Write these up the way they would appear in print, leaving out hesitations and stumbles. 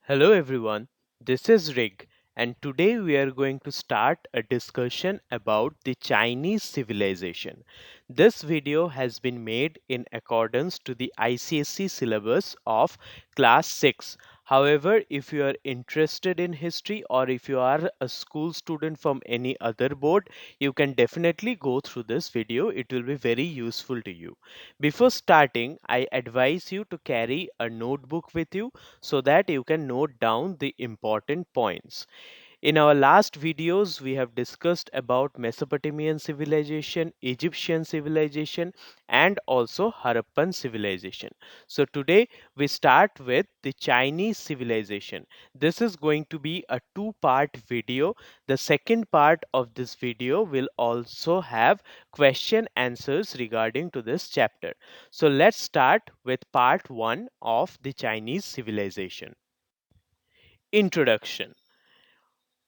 Hello everyone, this is Rig, and today we are going to start a discussion about the Chinese civilization. This video has been made in accordance to the ICSE syllabus of Class 6. However, if you are interested in history or if you are a school student from any other board, you can definitely go through this video. It will be very useful to you. Before starting, I advise you to carry a notebook with you so that you can note down the important points. In our last videos, we have discussed about Mesopotamian civilization, Egyptian civilization, and also Harappan civilization. So today we start with the Chinese civilization. This is going to be a two-part video. The second part of this video will also have question answers regarding to this chapter. So let's start with part 1 of the Chinese civilization. Introduction.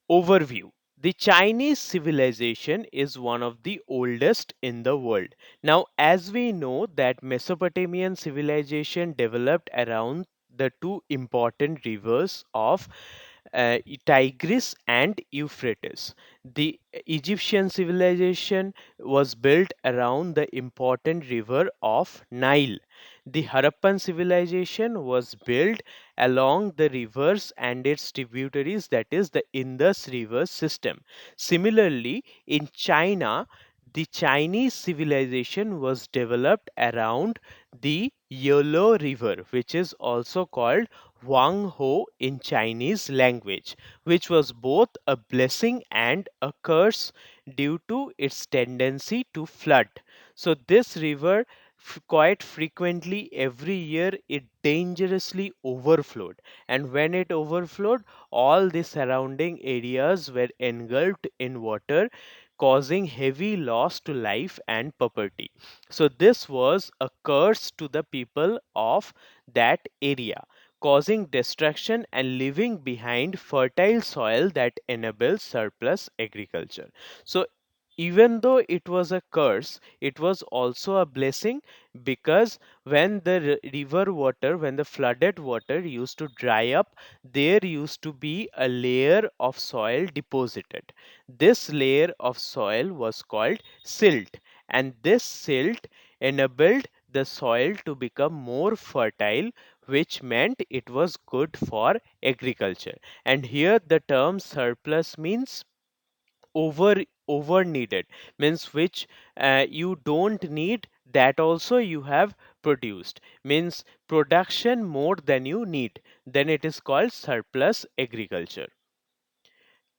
Overview. The Chinese civilization is one of the oldest in the world. Now, as we know that Mesopotamian civilization developed around the two important rivers of Tigris and Euphrates. The Egyptian civilization was built around the important river of Nile. The Harappan civilization was built along the rivers and its tributaries, that is, the Indus River system. Similarly, in China, the Chinese civilization was developed around the Yellow River, which is also called Wang Ho in Chinese language, which was both a blessing and a curse due to its tendency to flood. So, this river quite frequently every year it dangerously overflowed, and when it overflowed, all the surrounding areas were engulfed in water, causing heavy loss to life and property. So this was a curse to the people of that area, causing destruction and leaving behind fertile soil that enables surplus agriculture. So even though it was a curse, it was also a blessing, because when the river water, when the flooded water used to dry up, there used to be a layer of soil deposited. This layer of soil was called silt, and this silt enabled the soil to become more fertile, which meant it was good for agriculture. And here the term surplus means over needed, means which you don't need, that also you have produced, means production more than you need, then it is called surplus agriculture.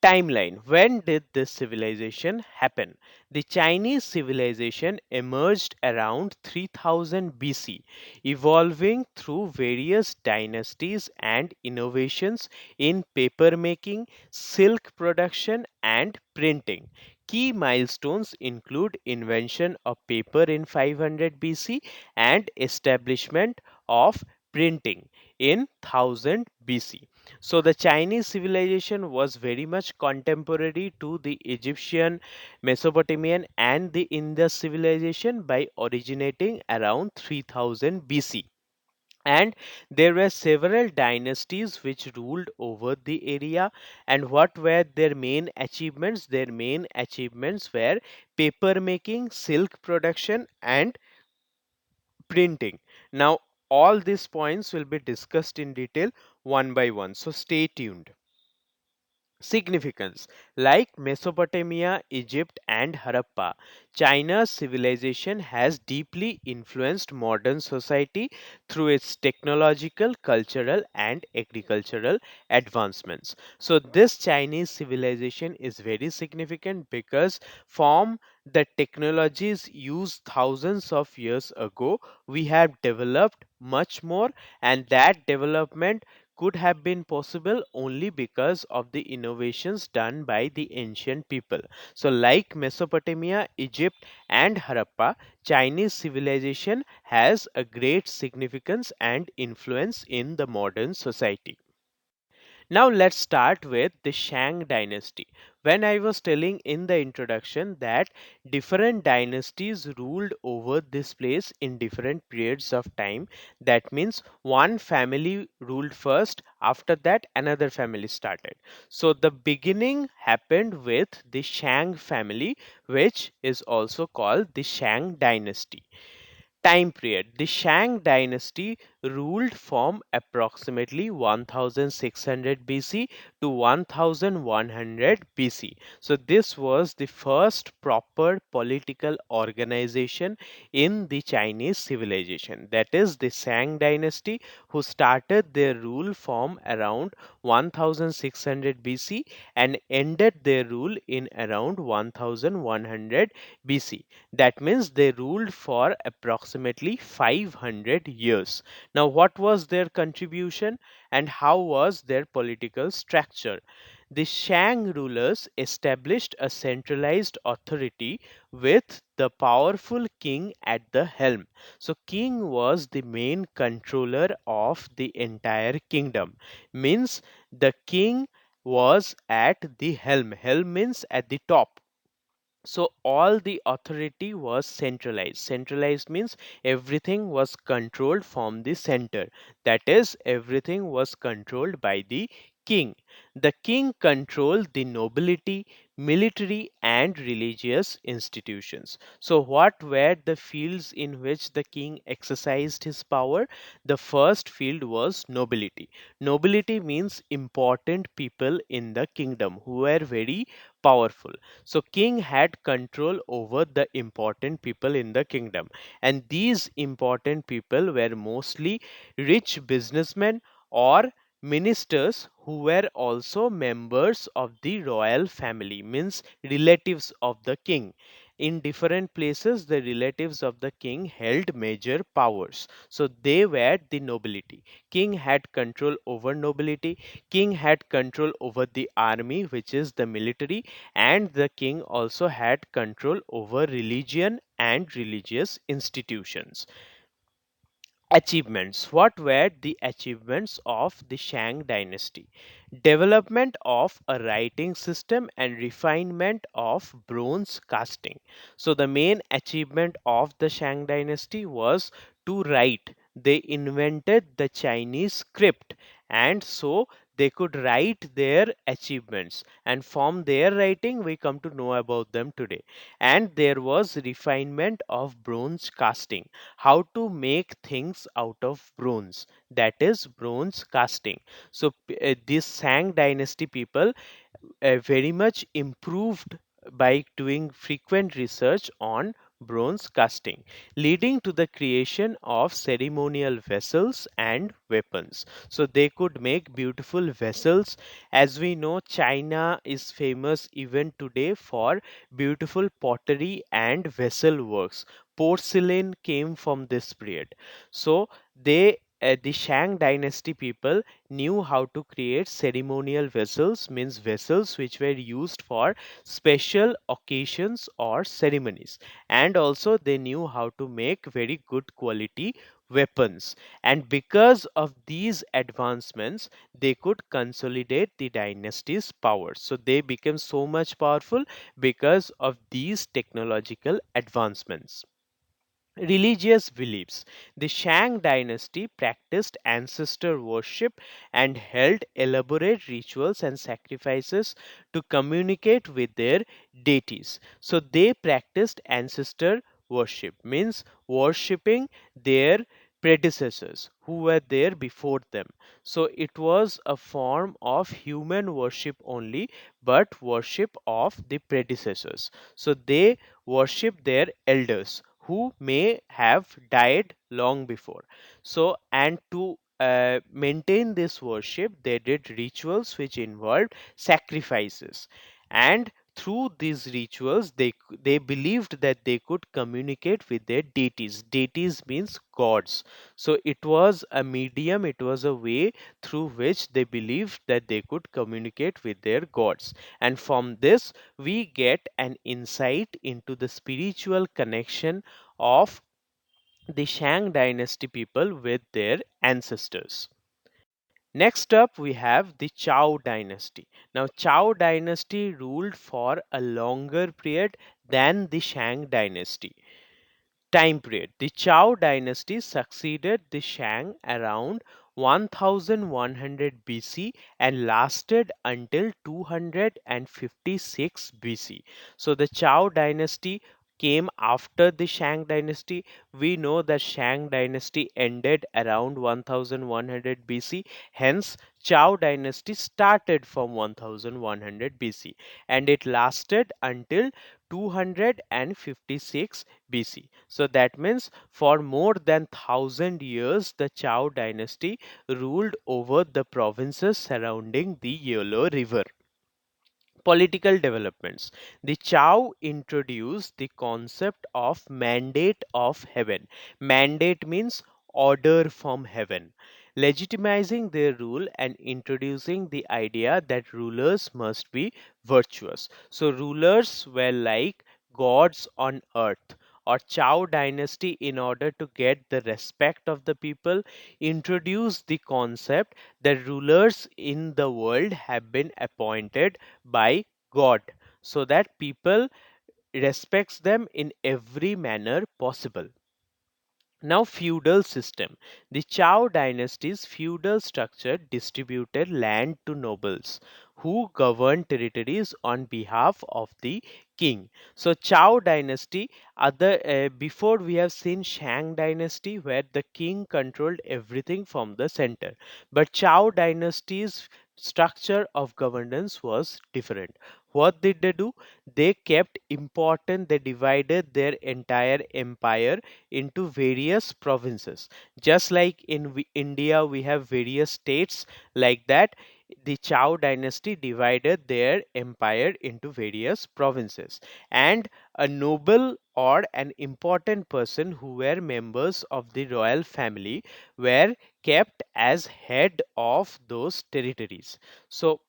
Timeline. When did this civilization happen? The Chinese civilization emerged around 3000 BC, evolving through various dynasties and innovations in paper making, silk production, and printing. Key milestones include invention of paper in 500 BC and establishment of printing in 1000 BC. So the Chinese civilization was very much contemporary to the Egyptian, Mesopotamian, and the Indus civilization by originating around 3000 BC. And there were several dynasties which ruled over the area. And what were their main achievements? Their main achievements were paper making, silk production, and printing. Now, all these points will be discussed in detail one by one. So, stay tuned. Significance. Like Mesopotamia, Egypt, and Harappa, China's civilization has deeply influenced modern society through its technological, cultural, and agricultural advancements. So, this Chinese civilization is very significant because from the technologies used thousands of years ago, we have developed much more, and that development could have been possible only because of the innovations done by the ancient people. So, like Mesopotamia, Egypt, and Harappa, Chinese civilization has a great significance and influence in the modern society. Now let's start with the Shang dynasty. When I was telling in the introduction that different dynasties ruled over this place in different periods of time, that means one family ruled first, after that another family started. So the beginning happened with the Shang family, which is also called the Shang dynasty. Time period. The Shang dynasty ruled from approximately 1600 BC to 1100 BC. So, this was the first proper political organization in the Chinese civilization. That is the Shang dynasty, who started their rule from around 1600 BC and ended their rule in around 1100 BC. That means they ruled for approximately 500 years. Now, what was their contribution and how was their political structure? The Shang rulers established a centralized authority with the powerful king at the helm. So, king was the main controller of the entire kingdom. Means the king was at the helm. Helm means at the top. So all the authority was centralized. Centralized means everything was controlled from the center. That is, everything was controlled by the king. The king controlled the nobility, military, and religious institutions. So, what were the fields in which the king exercised his power? The first field was nobility. Nobility means important people in the kingdom who were very powerful. So king had control over the important people in the kingdom, and these important people were mostly rich businessmen or ministers who were also members of the royal family, means relatives of the king. In different places the relatives of the king held major powers, so they were the nobility. King had control over nobility, king had control over the army, which is the military, and the king also had control over religion and religious institutions. Achievements. What were the achievements of the Shang dynasty? Development of a writing system and refinement of bronze casting. So, the main achievement of the Shang dynasty was to write. They invented the Chinese script, and so they could write their achievements, and from their writing we come to know about them today. And there was refinement of bronze casting, how to make things out of bronze, that is bronze casting. So this Sang dynasty people very much improved by doing frequent research on bronze casting, leading to the creation of ceremonial vessels and weapons. So they could make beautiful vessels. As we know, China is famous even today for beautiful pottery and vessel works. Porcelain came from this period. So the Shang dynasty people knew how to create ceremonial vessels, means vessels which were used for special occasions or ceremonies, and also they knew how to make very good quality weapons. And because of these advancements they could consolidate the dynasty's power, so they became so much powerful because of these technological advancements. Religious beliefs. The Shang dynasty practiced ancestor worship and held elaborate rituals and sacrifices to communicate with their deities. So they practiced ancestor worship, means worshipping their predecessors who were there before them. So it was a form of human worship only, but worship of the predecessors. So they worship their elders who may have died long before. So, and to maintain this worship, they did rituals which involved sacrifices. And through these rituals, they believed that they could communicate with their deities. Deities means gods. So it was a medium, it was a way through which they believed that they could communicate with their gods. And from this, we get an insight into the spiritual connection of the Shang dynasty people with their ancestors. Next up, we have the Chou dynasty. Now, Chou dynasty ruled for a longer period than the Shang dynasty time period. The Chou dynasty succeeded the Shang around 1100 BC and lasted until 256 BC. So the Chou dynasty came after the Shang dynasty. We know that Shang dynasty ended around 1100 BC. Hence, Chou dynasty started from 1100 BC and it lasted until 256 BC. So that means for more than 1000 years, the Chou dynasty ruled over the provinces surrounding the Yellow River. Political developments. The Chow introduced the concept of mandate of heaven. Mandate means order from heaven, legitimizing their rule and introducing the idea that rulers must be virtuous. So, rulers were like gods on earth. Or Chow dynasty, in order to get the respect of the people, introduced the concept that rulers in the world have been appointed by God so that people respects them in every manner possible. Now, feudal system. The Chou dynasty's feudal structure distributed land to nobles who governed territories on behalf of the king. So, Chou dynasty, other before we have seen Shang dynasty where the king controlled everything from the center. But Chou dynasty's structure of governance was different. What did they do? They kept important, they divided their entire empire into various provinces. Just like in India, we have various states like that. The Chou dynasty divided their empire into various provinces, and a noble or an important person who were members of the royal family were kept as head of those territories. So,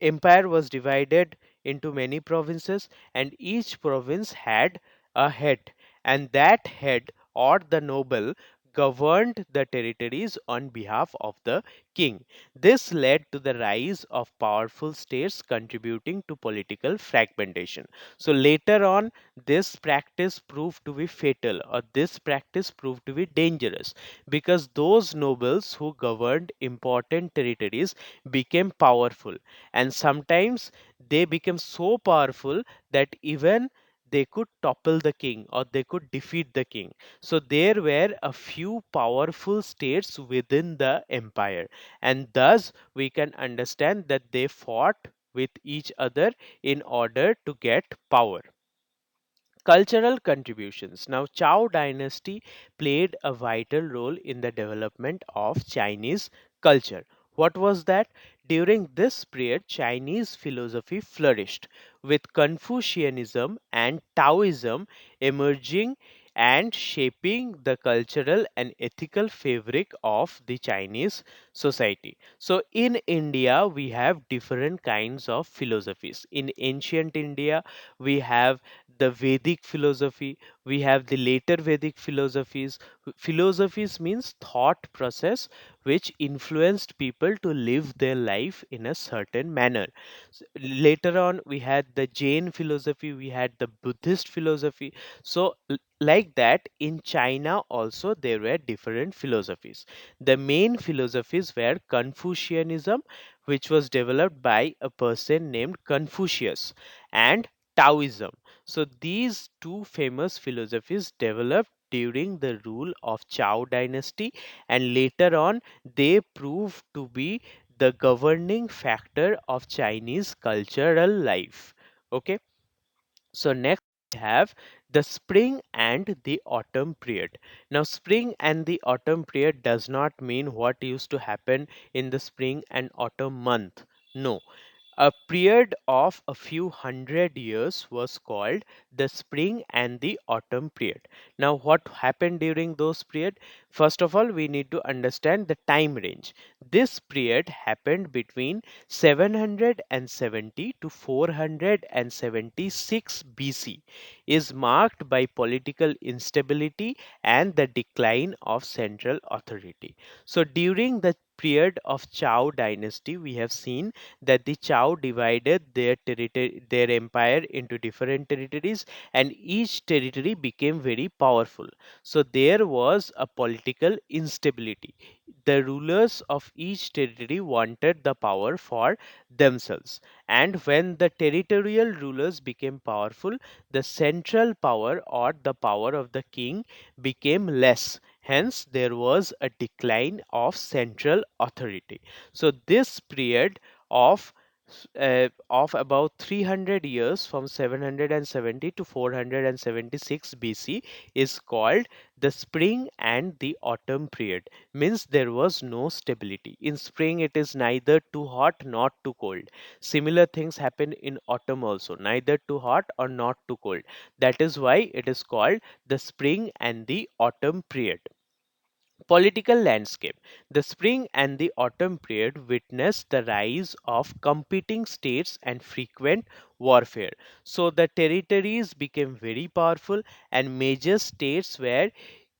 empire was divided into many provinces and each province had a head, and that head or the noble governed the territories on behalf of the king. This led to the rise of powerful states contributing to political fragmentation. So later on, this practice proved to be fatal, or this practice proved to be dangerous, because those nobles who governed important territories became powerful, and sometimes they became so powerful that even they could topple the king or they could defeat the king. So there were a few powerful states within the empire, and thus we can understand that they fought with each other in order to get power. Cultural contributions. Now, Chou dynasty played a vital role in the development of Chinese culture. What was that? During this period, Chinese philosophy flourished, with Confucianism and Taoism emerging and shaping the cultural and ethical fabric of the Chinese society. So, in India, we have different kinds of philosophies. In ancient India, we have the Vedic philosophy, we have the later Vedic philosophies. Philosophies means thought process which influenced people to live their life in a certain manner. Later on, we had the Jain philosophy, we had the Buddhist philosophy. So, like that, in China also there were different philosophies. The main philosophies were Confucianism, which was developed by a person named Confucius, and Taoism. So these two famous philosophies developed during the rule of Chou dynasty, and later on they proved to be the governing factor of Chinese cultural life. Okay, so next we have the spring and the autumn period. Now, spring and the autumn period does not mean what used to happen in the spring and autumn month. No, a period of a few hundred years was called the spring and the autumn period. Now, what happened during those period? First of all, we need to understand the time range. This period happened between 770 to 476 BC, is marked by political instability and the decline of central authority. So, during the period of Chou dynasty, we have seen that the Chou divided their territory, their empire into different territories, and each territory became very powerful. So there was a political instability. The rulers of each territory wanted the power for themselves, and when the territorial rulers became powerful, the central power or the power of the king became less. Hence, there was a decline of central authority. So, this period of of about 300 years from 770 to 476 BC is called the spring and the autumn period. Means there was no stability. In spring, it is neither too hot nor too cold. Similar things happen in autumn also, neither too hot or not too cold. That is why it is called the spring and the autumn period. Political landscape. The spring and the autumn period witnessed the rise of competing states and frequent warfare. So the territories became very powerful, and major states were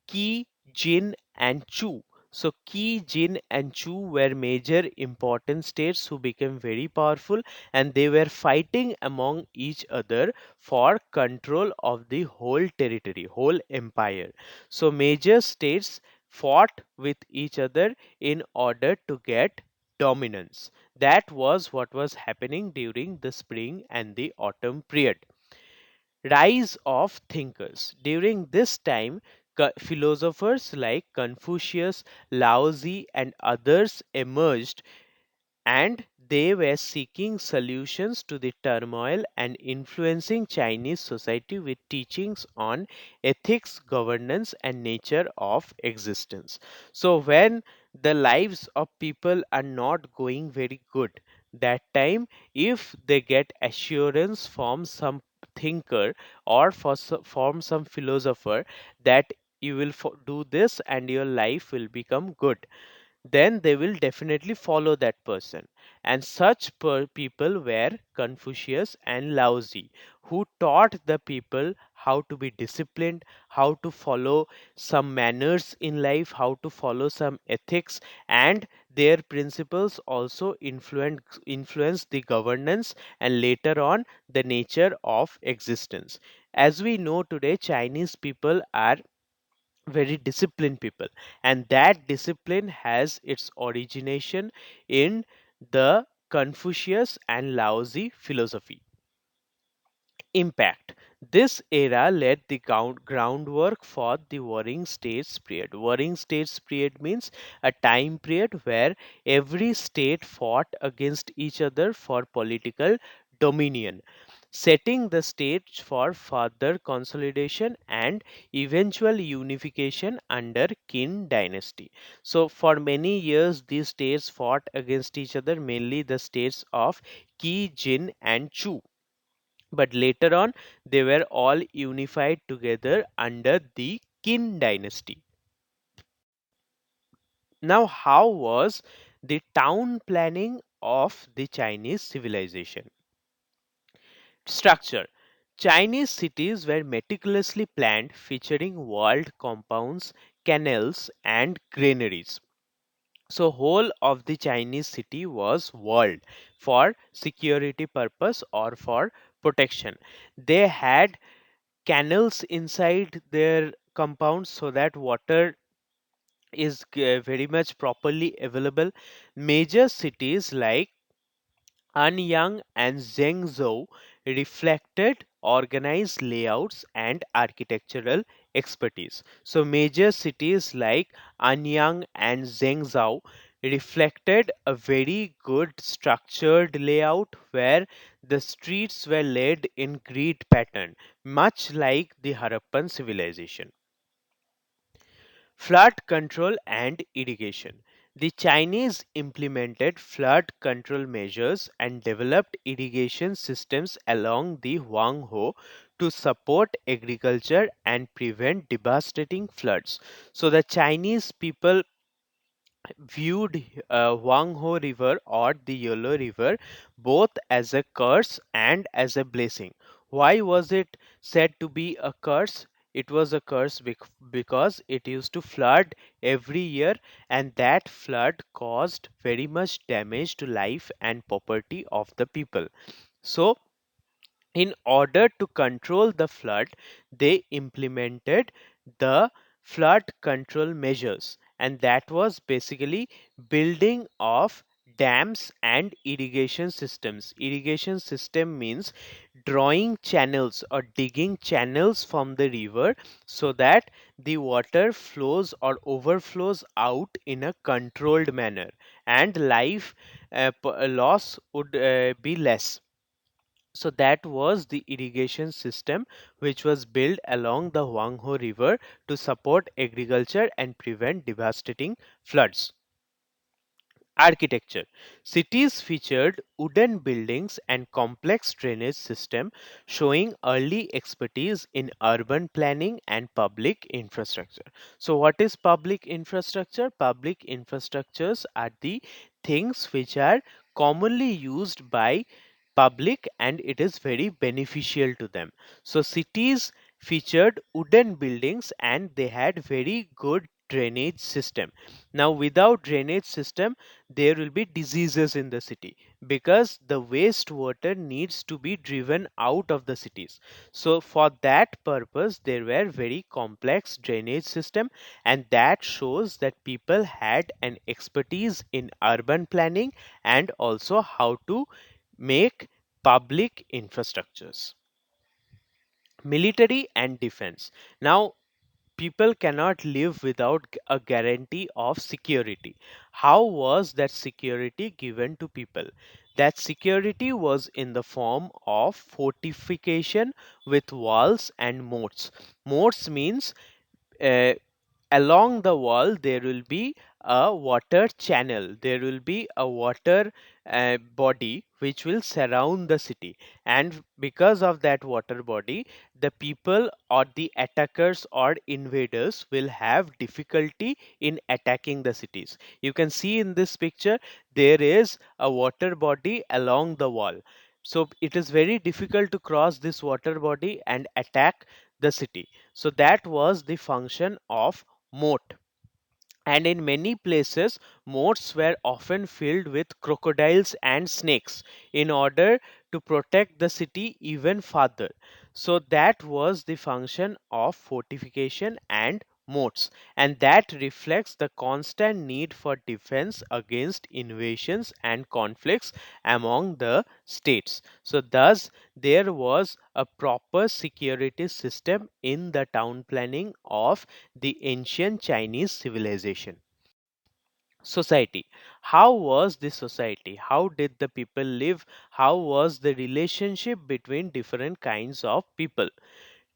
Qi, Jin, and Chu. So Qi, Jin, and Chu were major important states who became very powerful, and they were fighting among each other for control of the whole territory, whole empire. So major states fought with each other in order to get dominance. That was what was happening during the spring and the autumn period. Rise of thinkers. During this time, philosophers like Confucius, Lao Tzu, and others emerged, and they were seeking solutions to the turmoil and influencing Chinese society with teachings on ethics, governance, and nature of existence. So, when the lives of people are not going very good, that time, if they get assurance from some thinker or from some philosopher that you will do this and your life will become good, then they will definitely follow that person. And such people were Confucius and Lao Tzu, who taught the people how to be disciplined, how to follow some manners in life, how to follow some ethics, and their principles also influence the governance and later on the nature of existence. As we know today, Chinese people are very disciplined people, and that discipline has its origination in the Confucius and Lao Tzu philosophy. Impact. This era laid the groundwork for the Warring States period. Warring States period means a time period where every state fought against each other for political dominion, setting the stage for further consolidation and eventual unification under Qin dynasty. So, for many years, these states fought against each other, mainly the states of Qi, Jin, and Chu, but later on they were all unified together under the Qin dynasty. Now, how was the town planning of the Chinese civilization? Structure. Chinese cities were meticulously planned, featuring walled compounds, canals, and granaries. So whole of the Chinese city was walled for security purpose or for protection. They had canals inside their compounds so that water is very much properly available. Major cities like Anyang and Zhengzhou reflected organized layouts and architectural expertise. So major cities like Anyang and Zhengzhou reflected a very good structured layout where the streets were laid in grid pattern, much like the Harappan civilization. Flood control and irrigation. The Chinese implemented flood control measures and developed irrigation systems along the Huanghe to support agriculture and prevent devastating floods. So the Chinese people viewed Huanghe River or the Yellow River both as a curse and as a blessing. Why was it said to be a curse? it was a curse because it used to flood every year, and that flood caused very much damage to life and property of the people. So in order to control the flood, they implemented the flood control measures, and that was basically building of dams and irrigation systems. Irrigation system means drawing channels or digging channels from the river so that the water flows or overflows out in a controlled manner, and life loss would be less. So that was the irrigation system which was built along the Huangho River to support agriculture and prevent devastating floods. Architecture. Cities featured wooden buildings and complex drainage system, showing early expertise in urban planning and public infrastructure. So what is public infrastructure? Public infrastructures are the things which are commonly used by public and it is very beneficial to them. So cities featured wooden buildings and they had very good drainage system. Now without drainage system there will be diseases in the city because the wastewater needs to be driven out of the cities. So for that purpose there were very complex drainage system, and that shows that people had an expertise in urban planning and also how to make public infrastructures. Military and defense. Now people cannot live without a guarantee of security. How was that security given to people? That security was in the form of fortification with walls and moats. Moats means uh, along the wall there will be a water channel, there will be a water body which will surround the city, and because of that water body the people or the attackers or invaders will have difficulty in attacking the cities. You can see in this picture there is a water body along the wall, so it is very difficult to cross this water body and attack the city. So that was the function of moat. And in many places, moats were often filled with crocodiles and snakes in order to protect the city even further. So that was the function of fortification and moats, and that reflects the constant need for defense against invasions and conflicts among the states. So thus there was a proper security system in the town planning of the ancient Chinese civilization. Society. How was the society? How did the people live? How was the relationship between different kinds of people?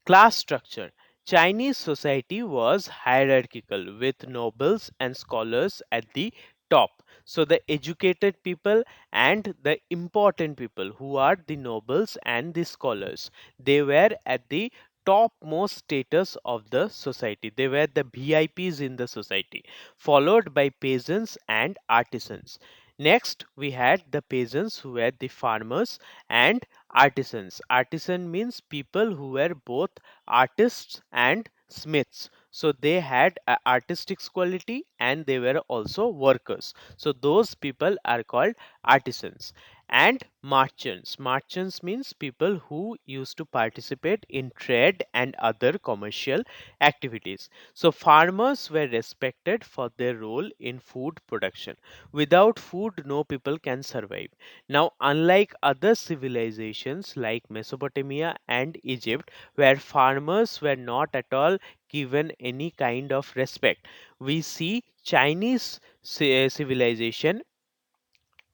Class structure. Chinese society was hierarchical with nobles and scholars at the top. So, the educated people and the important people, who are the nobles and the scholars, they were at the topmost status of the society. They were the VIPs in the society, followed by peasants and artisans. Next, we had the peasants who were the farmers and artisans. Artisan means people who were both artists and smiths. So they had a artistic quality and they were also workers. So those people are called artisans. And merchants. Merchants means people who used to participate in trade and other commercial activities. So farmers were respected for their role in food production. Without food, no people can survive. Now, unlike other civilizations like Mesopotamia and Egypt, where farmers were not at all given any kind of respect, we see Chinese civilization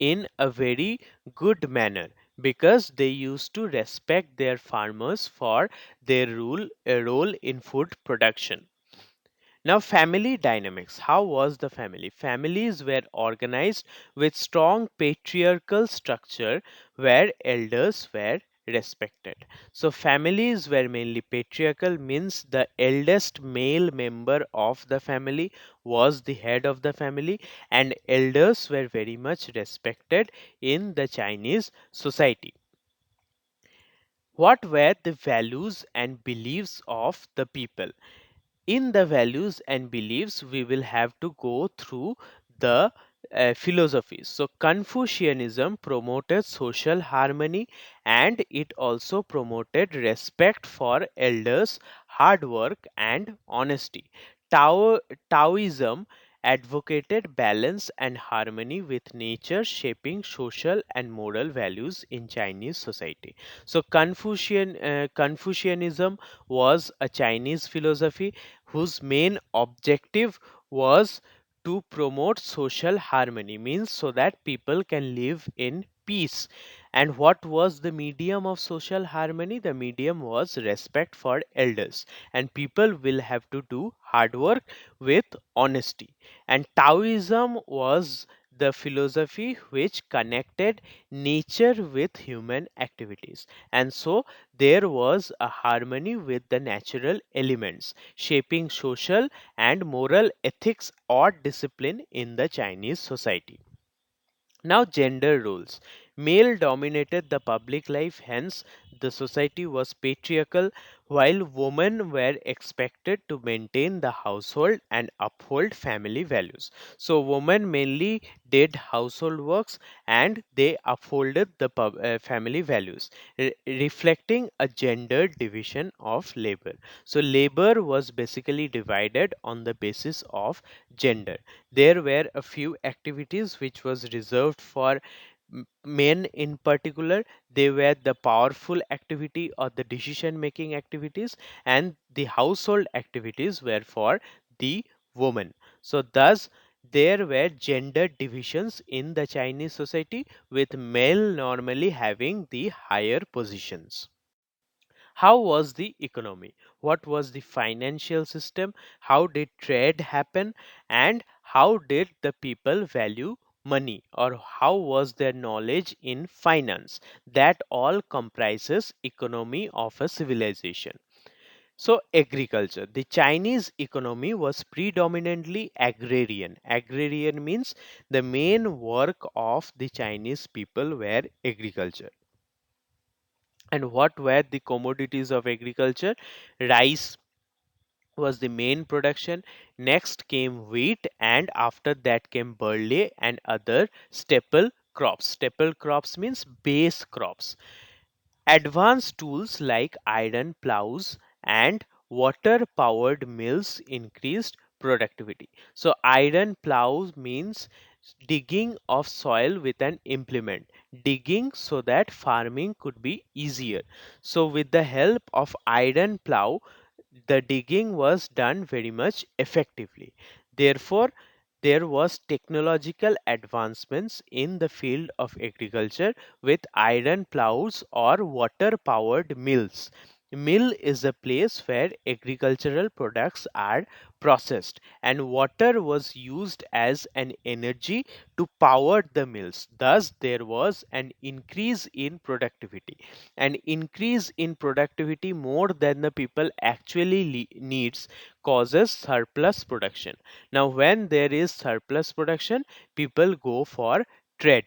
in a very good manner because they used to respect their farmers for their role in food production. Now, family dynamics. How was the family? Families were organized with strong patriarchal structure where elders were respected. So, families were mainly patriarchal, means the eldest male member of the family was the head of the family, and elders were very much respected in the Chinese society. What were the values and beliefs of the people? In the values and beliefs, we will have to go through the philosophies. So Confucianism promoted social harmony, and it also promoted respect for elders, hard work, and honesty. Tao, Taoism advocated balance and harmony with nature, shaping social and moral values in Chinese society. So Confucianism was a Chinese philosophy whose main objective was to promote social harmony, means so that people can live in peace. And what was the medium of social harmony? The medium was respect for elders, and people will have to do hard work with honesty. And Taoism was the philosophy which connected nature with human activities, and so there was a harmony with the natural elements, shaping social and moral ethics or discipline in the Chinese society. Now, gender roles. Male dominated the public life, hence, the society was patriarchal, while women were expected to maintain the household and uphold family values. So, women mainly did household works and they upholded the family values, reflecting a gender division of labor. So, labor was basically divided on the basis of gender. There were a few activities which was reserved for men in particular. They were the powerful activity or the decision making activities, and the household activities were for the woman. So thus there were gender divisions in the Chinese society, with male normally having the higher positions. How was the economy? What was the financial system? How did trade happen? And how did the people value money, or how was their knowledge in finance? That all comprises economy of a civilization. So agriculture. The Chinese economy was predominantly agrarian. Agrarian means the main work of the Chinese people were agriculture. And what were the commodities of agriculture? Rice was the main production. Next came wheat, and after that came barley and other staple crops. Staple crops means base crops. Advanced tools like iron plows and water powered mills increased productivity. So, iron plows means digging of soil with an implement, digging so that farming could be easier. So, with the help of iron plow, the digging was done very much effectively. Therefore, there was technological advancements in the field of agriculture with iron plows or water powered mills. Mill is a place where agricultural products are processed, and water was used as an energy to power the mills. Thus there was an increase in productivity. An increase in productivity more than the people actually needs causes surplus production. Now when there is surplus production, people go for trade.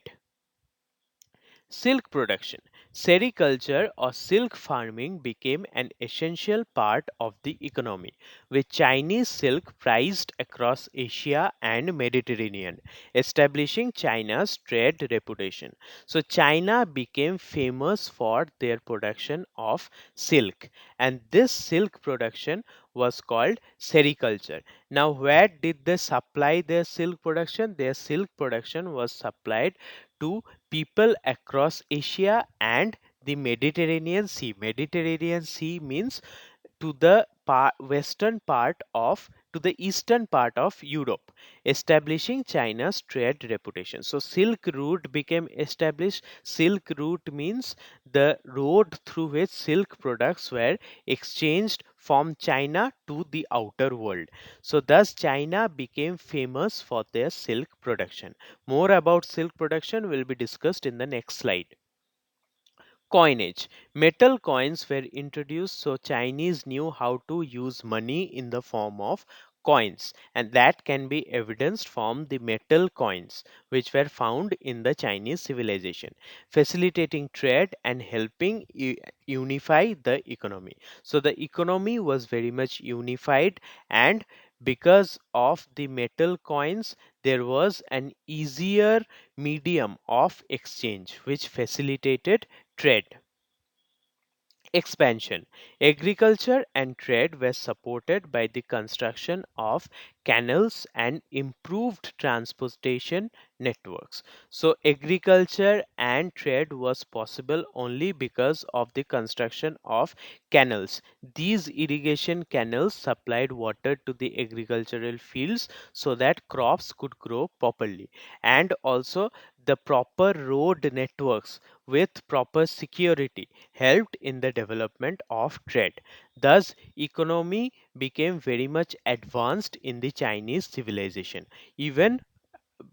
Silk production. Sericulture or silk farming became an essential part of the economy, with Chinese silk prized across Asia and Mediterranean, establishing China's trade reputation. So China became famous for their production of silk, and this silk production was called sericulture. Now where did they supply their silk production? Their silk production was supplied to people across Asia and the Mediterranean Sea. Mediterranean Sea means to the western part of to the eastern part of Europe, establishing China's trade reputation. So Silk Route became established. Silk Route means the road through which silk products were exchanged from China to the outer world. So thus China became famous for their silk production. More about silk production will be discussed in the next slide. Coinage. Metal coins were introduced, so Chinese knew how to use money in the form of coins, and that can be evidenced from the metal coins which were found in the Chinese civilization, facilitating trade and helping unify the economy. So the economy was very much unified, and because of the metal coins, there was an easier medium of exchange which facilitated trade. Expansion. Agriculture and trade were supported by the construction of canals and improved transportation networks. So, agriculture and trade was possible only because of the construction of canals. These irrigation canals supplied water to the agricultural fields so that crops could grow properly, and also the proper road networks with proper security helped in the development of trade. Thus, economy became very much advanced in the Chinese civilization, even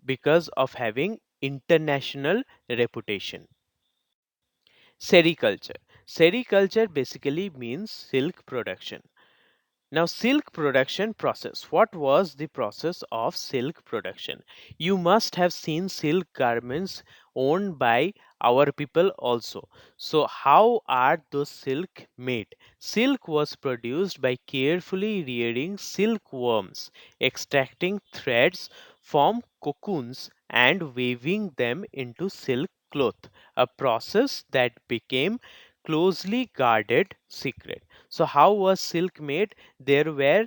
because of having international reputation. Sericulture. Sericulture basically means silk production. Now, silk production process. What was the process of silk production? You must have seen silk garments owned by our people also. So, how are those silk made? Silk was produced by carefully rearing silkworms, extracting threads from cocoons and weaving them into silk cloth, a process that became closely guarded secret. So, how was silk made? There were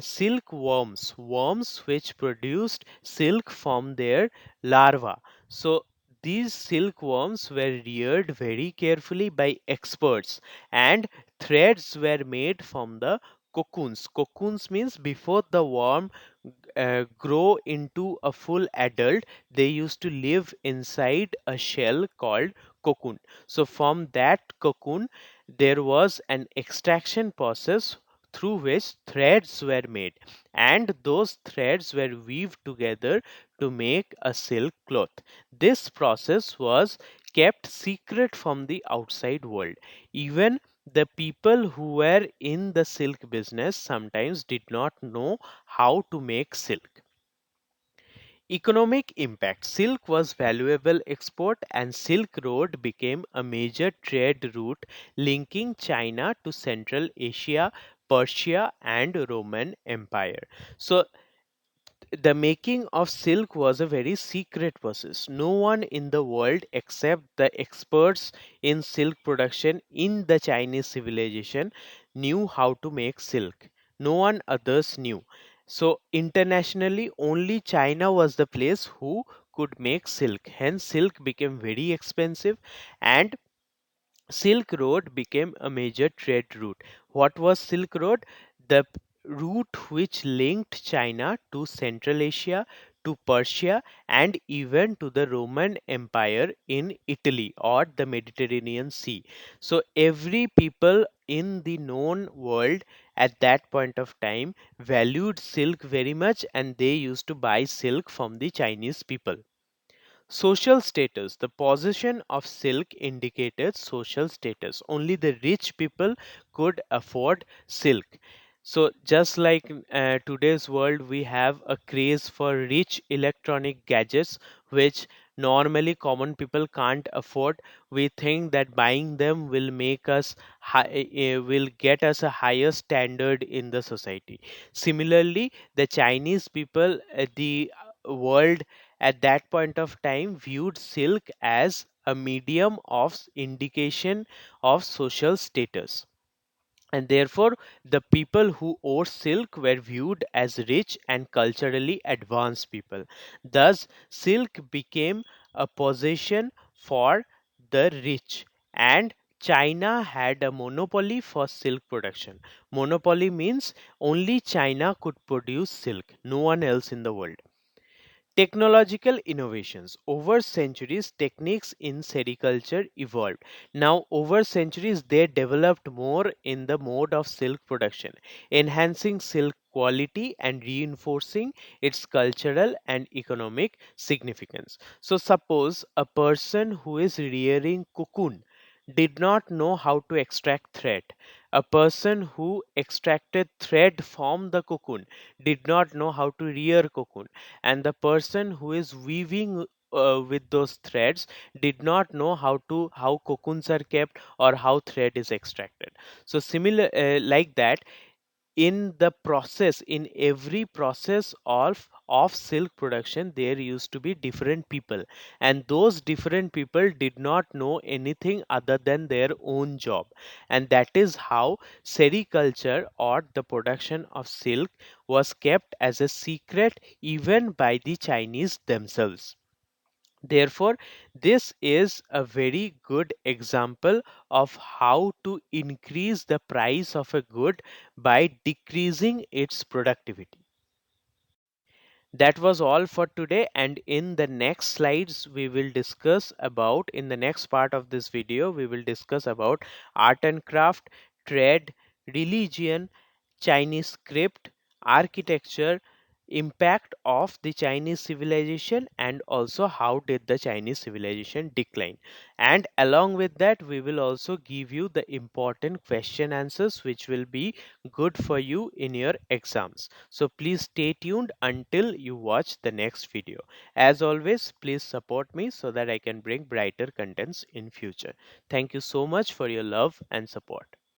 silkworms, worms which produced silk from their larva. So, these silkworms were reared very carefully by experts, and threads were made from the cocoons. Cocoons means before the worm grow into a full adult, they used to live inside a shell called cocoon. So, from that cocoon, there was an extraction process through which threads were made, and those threads were weaved together to make a silk cloth. This process was kept secret from the outside world. Even the people who were in the silk business sometimes did not know how to make silk. Economic impact. Silk was valuable export, and Silk Road became a major trade route linking China to Central Asia, Persia and Roman Empire. So the making of silk was a very secret process. No one in the world except the experts in silk production in the Chinese civilization knew how to make silk. No one others knew. So internationally, only China was the place who could make silk. Hence, silk became very expensive, and Silk Road became a major trade route. What was Silk Road? The route which linked China to Central Asia, to Persia, and even to the Roman Empire in Italy or the Mediterranean Sea. So, every people in the known world at that point of time valued silk very much, and they used to buy silk from the Chinese people. Social status. The possession of silk indicated social status. Only the rich people could afford silk. So, just like today's world, we have a craze for rich electronic gadgets which normally common people can't afford. We think that buying them will make us will get us a higher standard in the society. Similarly, the Chinese people, the world at that point of time viewed silk as a medium of indication of social status, and therefore the people who wore silk were viewed as rich and culturally advanced people. Thus silk became a possession for the rich, and China had a monopoly for silk production. Monopoly means only China could produce silk, no one else in the world. Technological innovations. Over centuries, techniques in sericulture evolved. Now, over centuries, they developed more in the mode of silk production, enhancing silk quality and reinforcing its cultural and economic significance. So, suppose a person who is rearing cocoon did not know how to extract thread. A person who extracted thread from the cocoon did not know how to rear cocoon, and the person who is weaving with those threads did not know how cocoons are kept or how thread is extracted. So similar like that, in every process of silk production, there used to be different people, and those different people did not know anything other than their own job. And that is how sericulture, or the production of silk, was kept as a secret even by the Chinese themselves. Therefore, this is a very good example of how to increase the price of a good by decreasing its productivity. That was all for today, and in the next slides we will discuss about, in the next part of this video we will discuss about art and craft, trade, religion, Chinese script, architecture, impact of the Chinese civilization, and also how did the Chinese civilization decline. And along with that, we will also give you the important question answers which will be good for you in your exams. So please stay tuned until you watch the next video. As always, please support me so that I can bring brighter contents in future. Thank you so much for your love and support.